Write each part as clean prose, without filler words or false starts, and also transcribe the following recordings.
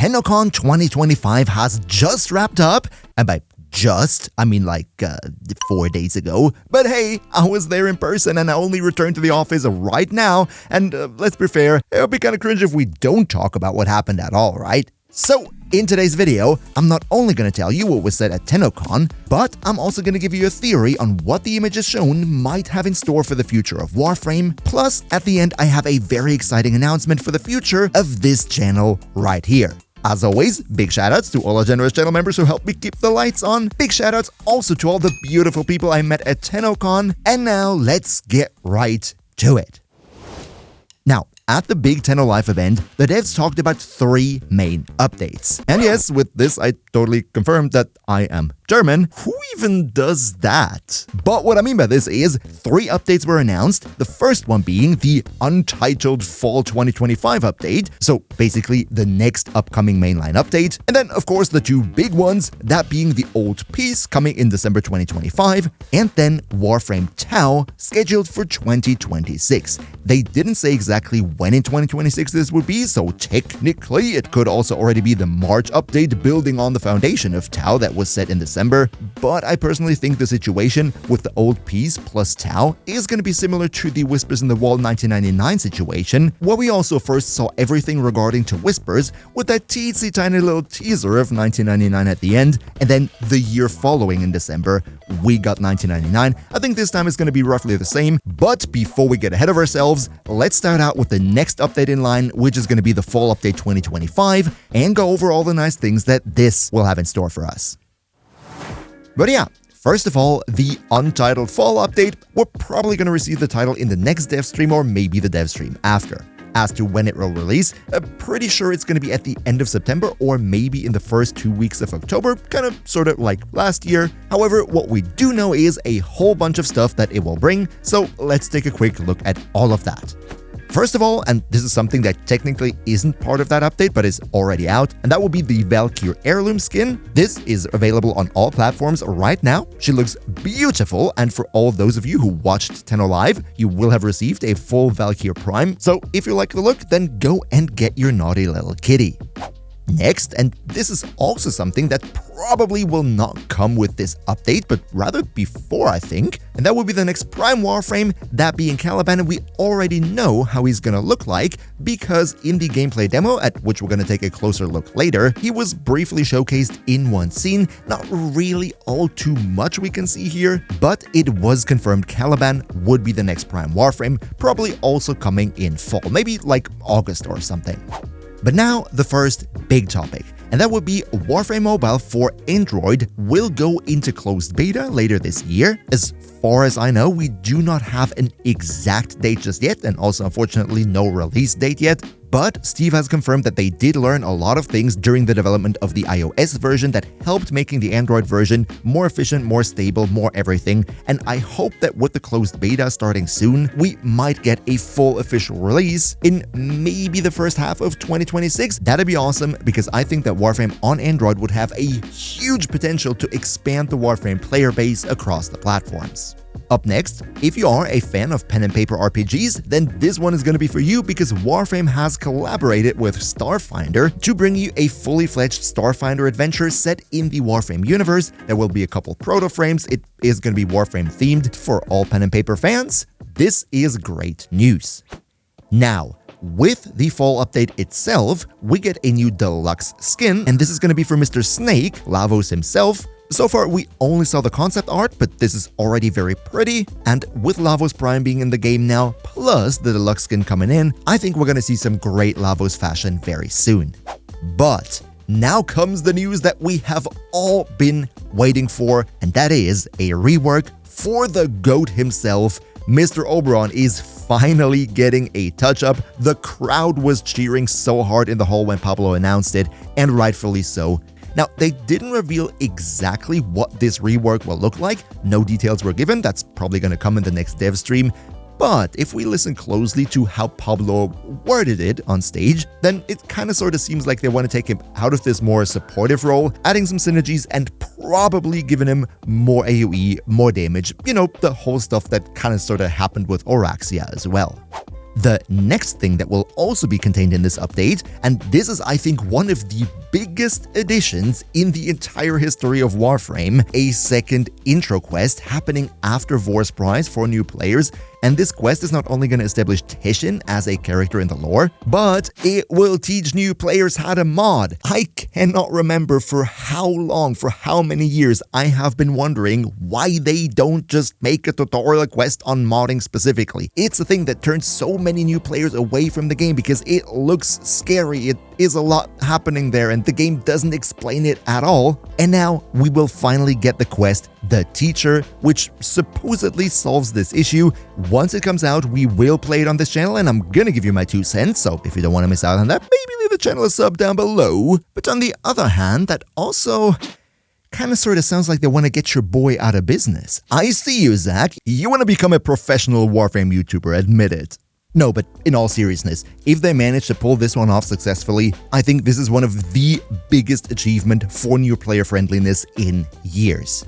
Tennocon 2025 has just wrapped up, and by just, I mean like 4 days ago. But hey, I was there in person and I only returned to the office right now, and let's be fair, it'll be kind of cringe if we don't talk about what happened at all, right? So, in today's video, I'm not only going to tell you what was said at Tennocon, but I'm also going to give you a theory on what the images shown might have in store for the future of Warframe. Plus, at the end, I have a very exciting announcement for the future of this channel right here. As always, big shoutouts to all our generous channel members who helped me keep the lights on. Big shoutouts also to all the beautiful people I met at Tennocon. And now, let's get right to it. Now, at the big Tenno Live event, the devs talked about 3 main updates. And yes, with this I totally confirmed that I am German. Who even does that? But what I mean by this is 3 updates were announced, the first one being the untitled Fall 2025 update, so basically the next upcoming mainline update, and then of course the 2 big ones, that being the Old Peace coming in December 2025, and then Warframe Tau scheduled for 2026. They didn't say exactly when in 2026 this would be, so technically it could also already be the March update building on the foundation of Tau that was set in December, but I personally think the situation with the Old Peace plus Tau is going to be similar to the Whispers in the Wall 1999 situation, where we also first saw everything regarding to Whispers with that teensy tiny little teaser of 1999 at the end, and then the year following in December, we got 1999. I think this time it's going to be roughly the same, but before we get ahead of ourselves, let's start out with the next update in line, which is going to be the Fall Update 2025, and go over all the nice things that this will have in store for us. But yeah, first of all, the untitled Fall Update, we're probably going to receive the title in the next dev stream or maybe the dev stream after. As to when it will release, I'm pretty sure it's going to be at the end of September or maybe in the first 2 weeks of October, kind of sort of like last year. However, what we do know is a whole bunch of stuff that it will bring, so let's take a quick look at all of that. First of all, and this is something that technically isn't part of that update but is already out, and that will be the Valkyrie heirloom skin. This is available on all platforms right now. She looks beautiful, and for all those of you who watched Tenno Live, you will have received a full Valkyrie Prime, so if you like the look, then go and get your naughty little kitty. Next, and this is also something that probably will not come with this update, but rather before, I think, and that will be the next Prime Warframe, that being Caliban, and we already know how he's gonna look like, because in the gameplay demo, at which we're gonna take a closer look later, he was briefly showcased in one scene, not really all too much we can see here, but it was confirmed Caliban would be the next Prime Warframe, probably also coming in fall, maybe like August or something. But now, the first big topic, and that would be Warframe Mobile for Android will go into closed beta later this year. As far as I know, we do not have an exact date just yet, and also unfortunately no release date yet. But Steve has confirmed that they did learn a lot of things during the development of the iOS version that helped making the Android version more efficient, more stable, more everything. And I hope that with the closed beta starting soon, we might get a full official release in maybe the first half of 2026. That'd be awesome, because I think that Warframe on Android would have a huge potential to expand the Warframe player base across the platforms. Up next, if you are a fan of pen and paper RPGs, then this one is going to be for you, because Warframe has collaborated with Starfinder to bring you a fully fledged Starfinder adventure set in the Warframe universe. There will be a couple proto frames. It is going to be Warframe themed for all pen and paper fans. This is great news. Now, with the fall update itself, we get a new deluxe skin, and this is going to be for Mr. Snake, Lavos himself. So far, we only saw the concept art, but this is already very pretty, and with Lavos Prime being in the game now, plus the deluxe skin coming in, I think we're gonna see some great Lavos fashion very soon. But now comes the news that we have all been waiting for, and that is a rework for the GOAT himself. Mr. Oberon is finally getting a touch-up. The crowd was cheering so hard in the hall when Pablo announced it, and rightfully so. Now, they didn't reveal exactly what this rework will look like. No details were given. That's probably going to come in the next dev stream. But if we listen closely to how Pablo worded it on stage, then it kind of sort of seems like they want to take him out of this more supportive role, adding some synergies and probably giving him more AoE, more damage, you know, the whole stuff that kind of sort of happened with Oraxia as well. The next thing that will also be contained in this update, and this is I think one of the biggest additions in the entire history of Warframe, a second intro quest happening after Vor's Prize for new players. And this quest is not only going to establish Teshin as a character in the lore, but it will teach new players how to mod. I cannot remember for how long, for how many years I have been wondering why they don't just make a tutorial quest on modding specifically. It's a thing that turns so many new players away from the game because it looks scary. It is a lot happening there and the game doesn't explain it at all. And now we will finally get the quest, The Teacher, which supposedly solves this issue. Once it comes out, we will play it on this channel and I'm gonna give you my 2 cents, so if you don't want to miss out on that, maybe leave the channel a sub down below. But on the other hand, that also kinda sorta sounds like they want to get your boy out of business. I see you, Zach. You want to become a professional Warframe YouTuber, admit it. No, but in all seriousness, if they manage to pull this one off successfully, I think this is one of the biggest achievement for new player friendliness in years.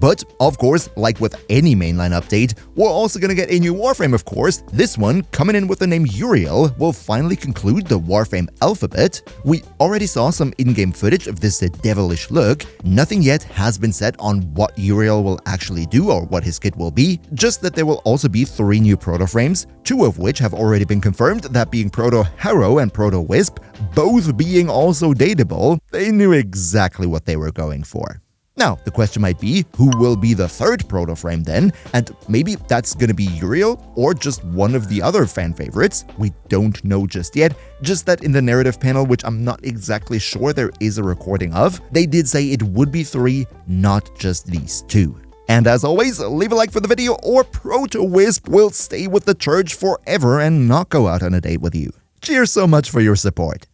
But, of course, like with any mainline update, we're also gonna get a new Warframe, of course. This one, coming in with the name Uriel, will finally conclude the Warframe alphabet. We already saw some in-game footage of this devilish look. Nothing yet has been said on what Uriel will actually do or what his kit will be, just that there will also be 3 new proto-frames, 2 of which have already been confirmed, that being Proto-Harrow and Proto-Wisp, both being also dateable. They knew exactly what they were going for. Now, the question might be, who will be the 3rd proto-frame then? And maybe that's gonna be Uriel, or just one of the other fan favorites. We don't know just yet, just that in the narrative panel, which I'm not exactly sure there is a recording of, they did say it would be 3, not just these 2. And as always, leave a like for the video or Proto-Wisp will stay with the church forever and not go out on a date with you. Cheers so much for your support.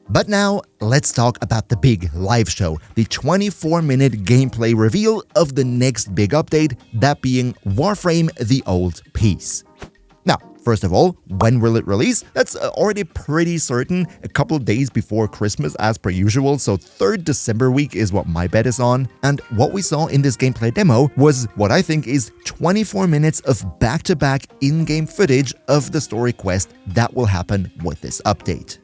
But now, let's talk about the big live show, the 24-minute gameplay reveal of the next big update, that being Warframe The Old Peace. Now, first of all, when will it release? That's already pretty certain, a couple days before Christmas as per usual, so 3rd December week is what my bet is on. And what we saw in this gameplay demo was what I think is 24 minutes of back-to-back in-game footage of the story quest that will happen with this update.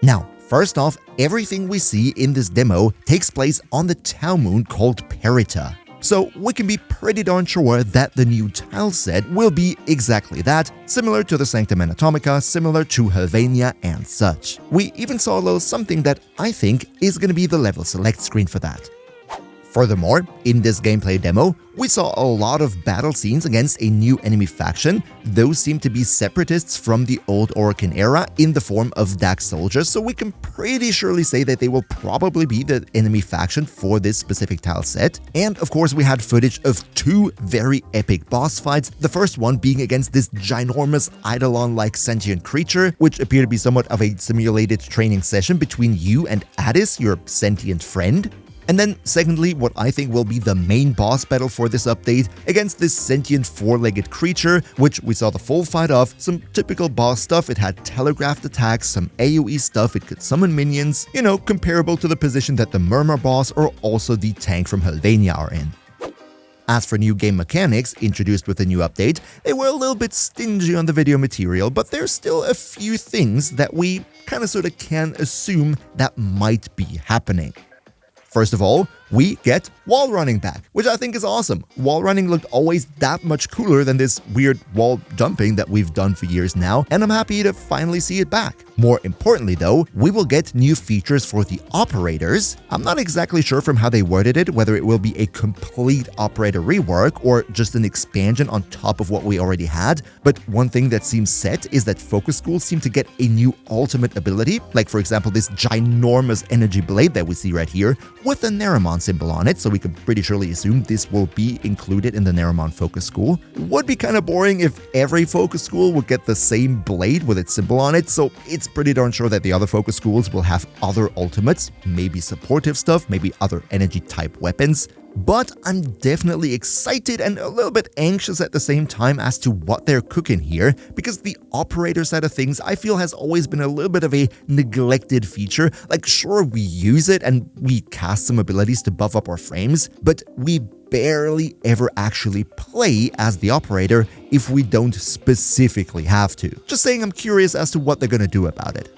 Now, first off, everything we see in this demo takes place on the Tau moon called Perita. So we can be pretty darn sure that the new tile set will be exactly that, similar to the Sanctum Anatomica, similar to Helvania and such. We even saw a little something that I think is going to be the level select screen for that. Furthermore, in this gameplay demo, we saw a lot of battle scenes against a new enemy faction. Those seem to be separatists from the old Orokin era in the form of Dax soldiers, so we can pretty surely say that they will probably be the enemy faction for this specific tile set. And of course, we had footage of 2 very epic boss fights, the first one being against this ginormous Eidolon-like sentient creature, which appeared to be somewhat of a simulated training session between you and Addis, your sentient friend. And then secondly, what I think will be the main boss battle for this update against this sentient 4-legged creature, which we saw the full fight of, some typical boss stuff. It had telegraphed attacks, some AoE stuff, it could summon minions, you know, comparable to the position that the Murmur boss or also the tank from Helvania are in. As for new game mechanics introduced with the new update, they were a little bit stingy on the video material, but there's still a few things that we kinda sorta can assume that might be happening. First of all, we get wall running back, which I think is awesome. Wall running looked always that much cooler than this weird wall jumping that we've done for years now, and I'm happy to finally see it back. More importantly though, we will get new features for the operators. I'm not exactly sure from how they worded it, whether it will be a complete operator rework or just an expansion on top of what we already had, but one thing that seems set is that focus schools seem to get a new ultimate ability, like for example this ginormous energy blade that we see right here, with a Naramon symbol on it, so we can pretty surely assume this will be included in the Naramon focus school. Would be kind of boring if every focus school would get the same blade with its symbol on it, so it's pretty darn sure that the other focus schools will have other ultimates, maybe supportive stuff, maybe other energy type weapons. But I'm definitely excited and a little bit anxious at the same time as to what they're cooking here, because the operator side of things I feel has always been a little bit of a neglected feature. Like sure, we use it and we cast some abilities to buff up our frames, but we barely ever actually play as the operator if we don't specifically have to. Just saying, I'm curious as to what they're gonna do about it.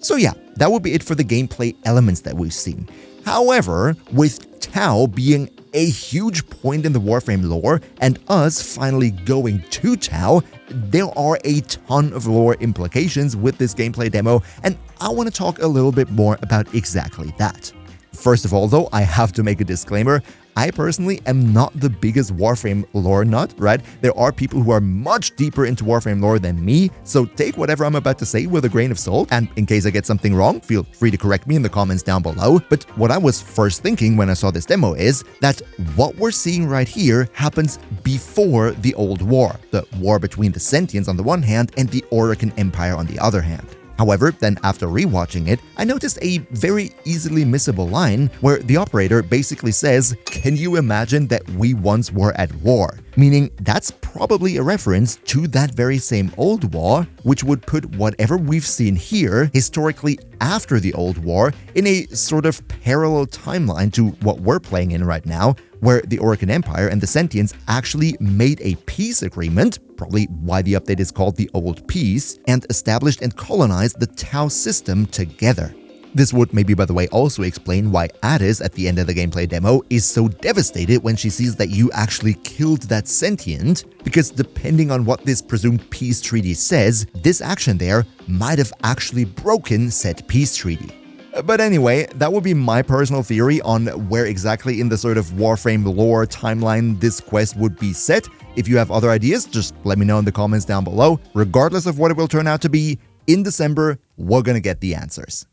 So yeah, that would be it for the gameplay elements that we've seen. However, with Tau being a huge point in the Warframe lore and us finally going to Tau, there are a ton of lore implications with this gameplay demo, and I want to talk a little bit more about exactly that. First of all though, I have to make a disclaimer. I personally am not the biggest Warframe lore nut, right? There are people who are much deeper into Warframe lore than me, so take whatever I'm about to say with a grain of salt, and in case I get something wrong, feel free to correct me in the comments down below. But what I was first thinking when I saw this demo is that what we're seeing right here happens before the Old War, the war between the Sentients on the one hand and the Orokin Empire on the other hand. However, then after rewatching it, I noticed a very easily missable line where the operator basically says, "Can you imagine that we once were at war?" Meaning that's probably a reference to that very same Old War, which would put whatever we've seen here historically after the Old War in a sort of parallel timeline to what we're playing in right now, where the Orokin Empire and the Sentients actually made a peace agreement, probably why the update is called the Old Peace, and established and colonized the Tau system together. This would maybe, by the way, also explain why Addis at the end of the gameplay demo is so devastated when she sees that you actually killed that sentient, because depending on what this presumed peace treaty says, this action there might have actually broken said peace treaty. But anyway, that would be my personal theory on where exactly in the sort of Warframe lore timeline this quest would be set. If you have other ideas, just let me know in the comments down below. Regardless of what it will turn out to be, in December, we're gonna get the answers.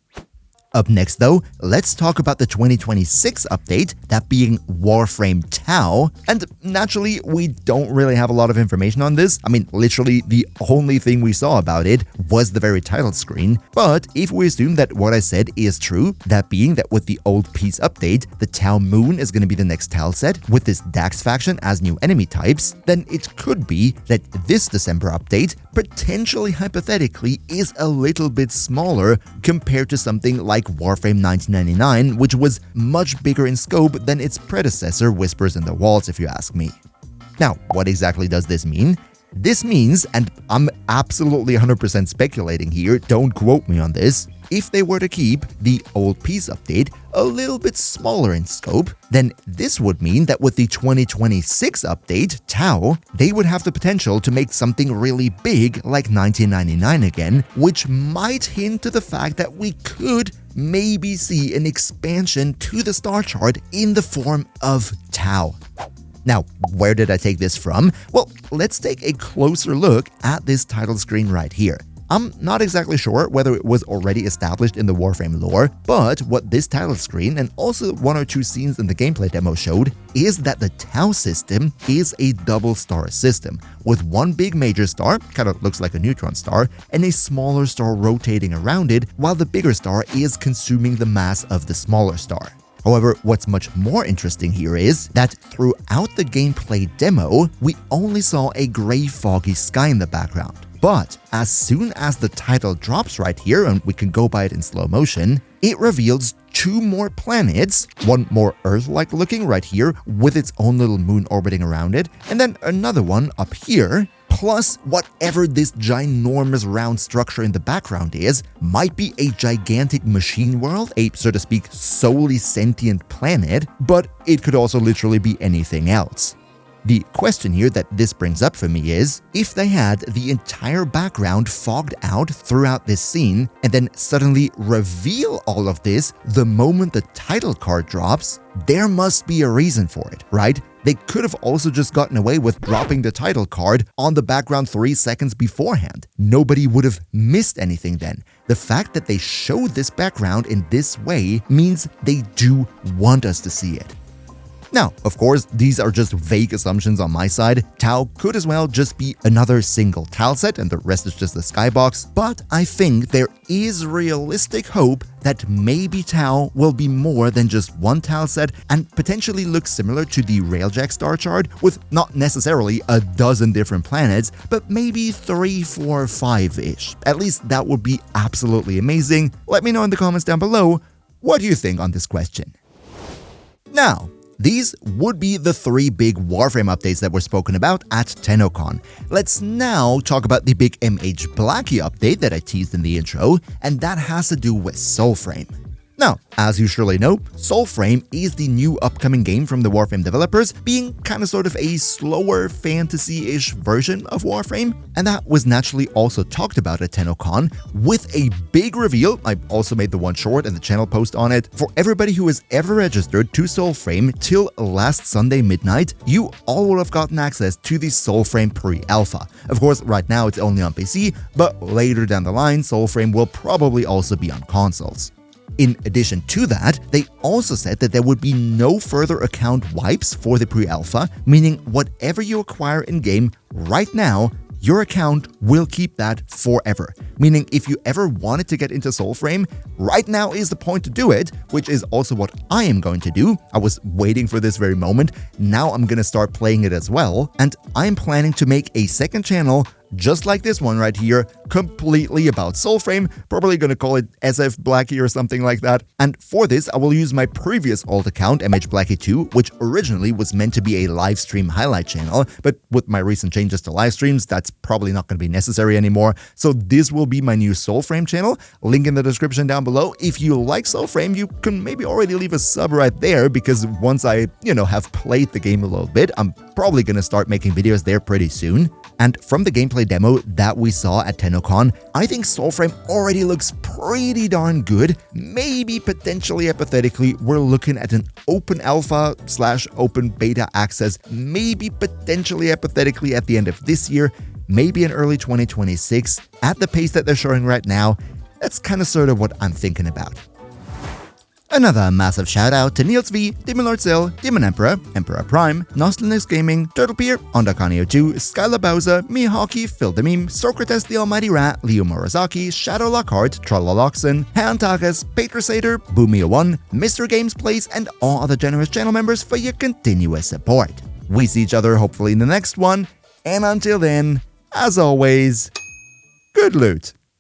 Up next though, let's talk about the 2026 update, that being Warframe Tau, and naturally we don't really have a lot of information on this. I mean, literally the only thing we saw about it was the very title screen, but if we assume that what I said is true, that being that with the Old Peace update, the Tau Moon is going to be the next Tau set with this Dax faction as new enemy types, then it could be that this December update potentially hypothetically is a little bit smaller compared to something like Warframe 1999, which was much bigger in scope than its predecessor Whispers in the Walls, if you ask me. Now, what exactly does this mean? This means, and I'm absolutely 100% speculating here, don't quote me on this, if they were to keep the Old Peace update a little bit smaller in scope, then this would mean that with the 2026 update, Tau, they would have the potential to make something really big like 1999 again, which might hint to the fact that we could maybe see an expansion to the star chart in the form of Tau. Now, where did I take this from? Well, let's take a closer look at this title screen right here. I'm not exactly sure whether it was already established in the Warframe lore, but what this title screen and also one or two scenes in the gameplay demo showed is that the Tau system is a double star system, with one big major star, kind of looks like a neutron star, and a smaller star rotating around it, while the bigger star is consuming the mass of the smaller star. However, what's much more interesting here is that throughout the gameplay demo, we only saw a gray foggy sky in the background. But as soon as the title drops right here, and we can go by it in slow motion, it reveals two more planets, one more Earth-like looking right here with its own little moon orbiting around it, and then another one up here, plus whatever this ginormous round structure in the background is, might be a gigantic machine world, a so to speak solely sentient planet, but it could also literally be anything else. The question here that this brings up for me is, if they had the entire background fogged out throughout this scene and then suddenly reveal all of this the moment the title card drops, there must be a reason for it, right? They could have also just gotten away with dropping the title card on the background 3 seconds beforehand. Nobody would have missed anything then. The fact that they showed this background in this way means they do want us to see it. Now, of course, these are just vague assumptions on my side. Tau could as well just be another single tile set and the rest is just the skybox, but I think there is realistic hope that maybe Tau will be more than just one tile set and potentially look similar to the Railjack star chart with not necessarily a dozen different planets, but maybe 3, 4, 5-ish. At least that would be absolutely amazing. Let me know in the comments down below, what do you think on this question? Now, These would be the 3 big Warframe updates that were spoken about at Tennocon. Let's now talk about the big MHBlacky update that I teased in the intro, and that has to do with Soulframe. Now, as you surely know, Soulframe is the new upcoming game from the Warframe developers, being sort of a slower fantasy-ish version of Warframe, and that was naturally also talked about at Tennocon with a big reveal. I also made the one short and the channel post on it. For everybody who has ever registered to Soulframe till last Sunday midnight, you all will have gotten access to the Soulframe pre-alpha. Of course, right now it's only on PC, but later down the line, Soulframe will probably also be on consoles. In addition to that, they also said that there would be no further account wipes for the pre-alpha, meaning whatever you acquire in-game right now, your account will keep that forever. Meaning if you ever wanted to get into Soulframe, right now is the point to do it, which is also what I am going to do. I was waiting for this very moment. Now I'm gonna start playing it as well, and I'm planning to make a second channel just like this one right here, completely about Soulframe, probably gonna call it SFBlacky or something like that. And for this, I will use my previous alt account, MHBlacky2, which originally was meant to be a live stream highlight channel, but with my recent changes to live streams, that's probably not gonna be necessary anymore. So this will be my new Soulframe channel, link in the description down below. If you like Soulframe, you can maybe already leave a sub right there, because once I, have played the game a little bit, I'm probably gonna start making videos there pretty soon. And from the gameplay demo that we saw at Tennocon, I think Soulframe already looks pretty darn good. Maybe potentially hypothetically, we're looking at an open alpha / open beta access, maybe potentially hypothetically at the end of this year, maybe in early 2026. At the pace that they're showing right now, that's sort of what I'm thinking about. Another massive shout out to Niels V, Demon Lord Sill, Demon Emperor, Emperor Prime, Nostalnix Gaming, Turtlepeer, Ondakanio2, Skylar Bowser, Mihawki, Phil the Meme, Socrates the Almighty Rat, Leo Morizaki, Shadow Lockhart, Trollaloxen, Hantakas, Patrasator, Boomia1, Mr. Games Plays, and all other generous channel members for your continuous support. We see each other hopefully in the next one, and until then, as always, good loot.